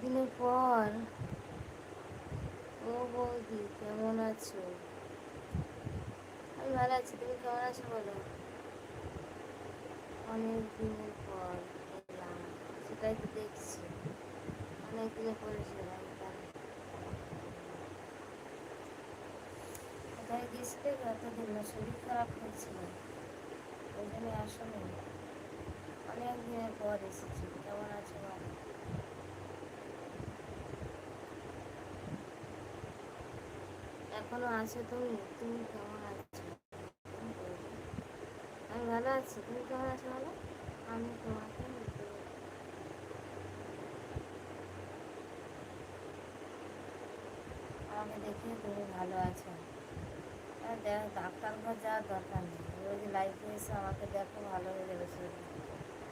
দিনের পর। ও বৌদি, কেমন আছো? আমি ভালো আছি, তুমি কেমন আছো বলো? অনেক দিনের পর এলাম, সেটাই তো দেখছি। অনেক দিনের পর এসেলাম। কোথায় গেছিলে এতদিন? না শরীর খারাপ হয়েছিল, ওই জন্য আসলে অনেক দিনের পর এসেছি। কেমন আছো বলো? এখনো আছো তুমি? তুমি কেমন আছো? আমি ভালো আছি, তুমি কেমন আছো বলো? আমি তোমাকে আমাকে দেখে তুমি ভালো আছো। আর ডাক্তার ঘর যাওয়ার দরকার নেই, রোজ লাইফে এসে আমাকে দেখো, ভালো হয়ে যাবে শরীর।